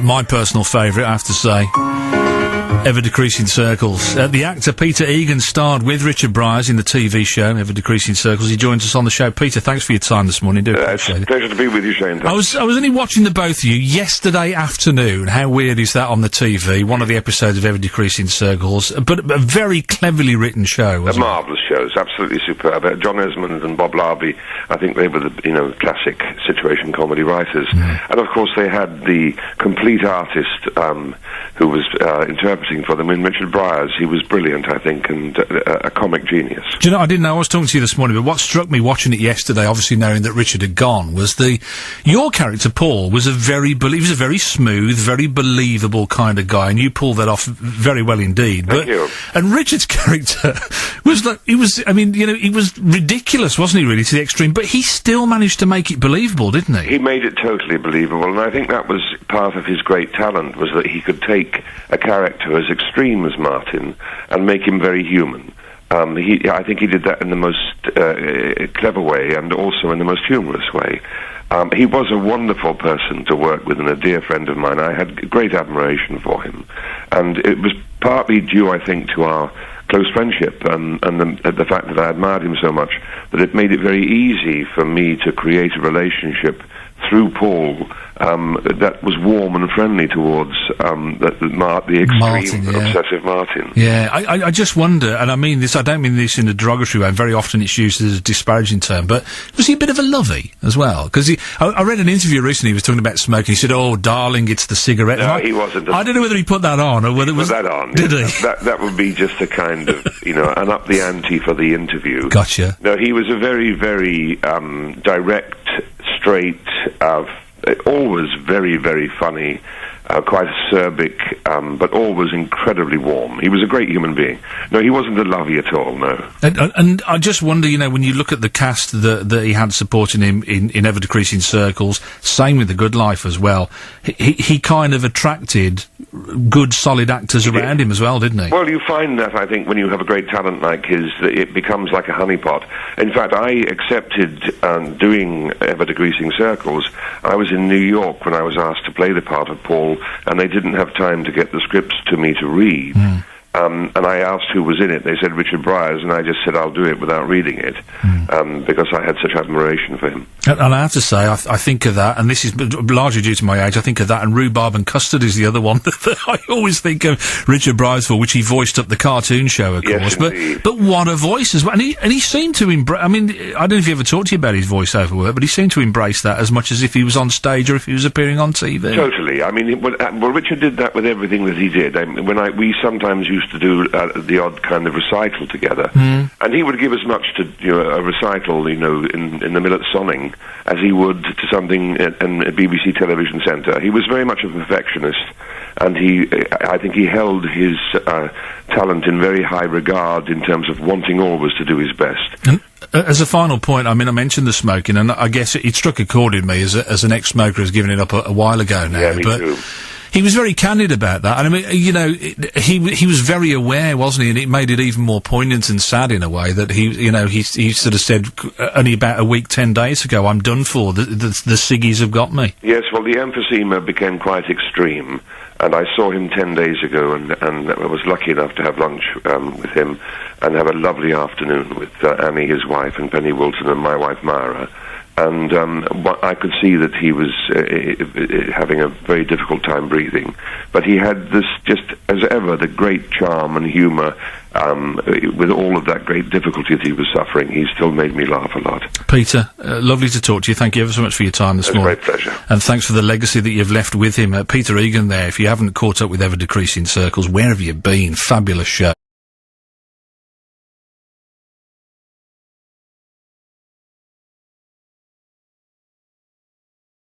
My personal favourite, I have to say. Ever Decreasing Circles. The actor Peter Egan starred with Richard Briers in the TV show Ever Decreasing Circles. He joins us on the show. Peter, thanks for your time this morning. It's a pleasure to be with you, Shane. I was only watching the both of you yesterday afternoon. How weird is that on the TV? One of the episodes of Ever Decreasing Circles, but a very cleverly written show. A marvellous show. It's absolutely superb. John Esmond and Bob Larby, I think they were the classic situation comedy writers, and of course they had the complete artist who was interpreting for them in Richard Briers. He was brilliant, I think, and a comic genius. Do you know, I didn't know, I was talking to you this morning, but what struck me watching it yesterday, obviously knowing that Richard had gone, was your character, Paul, was he was a very smooth, very believable kind of guy, and you pulled that off very well indeed. Thank you. And Richard's character was like, he was ridiculous, wasn't he, really, to the extreme, but he still managed to make it believable, didn't he? He made it totally believable, and I think that was part of his great talent, was that he could take a character as extreme as Martin and make him very human. I think he did that in the most clever way and also in the most humorous way. He was a wonderful person to work with and a dear friend of mine. I had great admiration for him, and it was partly due, I think, to our close friendship and the fact that I admired him so much that it made it very easy for me to create a relationship through Paul that was warm and friendly towards the extreme Martin, obsessive Martin. Yeah, I just wonder, and I don't mean this in a derogatory way, and very often it's used as a disparaging term, but was he a bit of a lovey as well? Because I read an interview recently, he was talking about smoking, he said, "Oh, darling, it's the cigarette." No, he wasn't. I don't know whether he put that on, or whether it was... Put that on. Did he? That would be just a kind of, an up the ante for the interview. Gotcha. No, he was a very, very direct, straight, always very, very funny, quite acerbic, but always incredibly warm. He was a great human being. No, he wasn't a lovey at all, no. And I just wonder, when you look at the cast that he had supporting him in Ever Decreasing Circles, same with The Good Life as well, he kind of attracted good, solid actors around him as well, didn't he? Well, you find that, I think, when you have a great talent like his, it becomes like a honeypot. In fact, I accepted doing Ever Decreasing Circles. I was in New York when I was asked to play the part of Paul, and they didn't have time to get the scripts to me to read. And I asked who was in it. They said Richard Briers, and I just said I'll do it without reading it, because I had such admiration for him. And I have to say, I think of that, and this is largely due to my age, I think of that, and Rhubarb and Custard is the other one that I always think of Richard Briers for, which he voiced up the cartoon show, of course. But what a voice as well. And he seemed to embrace, I don't know if he ever talked to you about his voiceover work, but he seemed to embrace that as much as if he was on stage or if he was appearing on TV. Totally. Well, Richard did that with everything that he did. We sometimes used to do the odd kind of recital together, and he would give as much to a recital, in the middle at Sonning, as he would to something in a BBC television centre. He was very much a perfectionist, and I think he held his talent in very high regard in terms of wanting always to do his best. And as a final point, I mentioned the smoking, and I guess it struck a chord in me as an ex-smoker who's given it up a while ago now. Yeah, me too. He was very candid about that, and he was very aware, wasn't he? And it made it even more poignant and sad in a way that he sort of said only about a week, 10 days ago, "I'm done for. The ciggies have got me." Yes, well, the emphysema became quite extreme, and I saw him 10 days ago, and I was lucky enough to have lunch with him and have a lovely afternoon with Annie, his wife, and Penny Wilton, and my wife Myra. And I could see that he was having a very difficult time breathing. But he had this, just as ever, the great charm and humour. With all of that great difficulty that he was suffering, he still made me laugh a lot. Peter, lovely to talk to you. Thank you ever so much for your time this morning. It's a great pleasure. And thanks for the legacy that you've left with him. Peter Egan there. If you haven't caught up with Ever Decreasing Circles, where have you been? Fabulous show.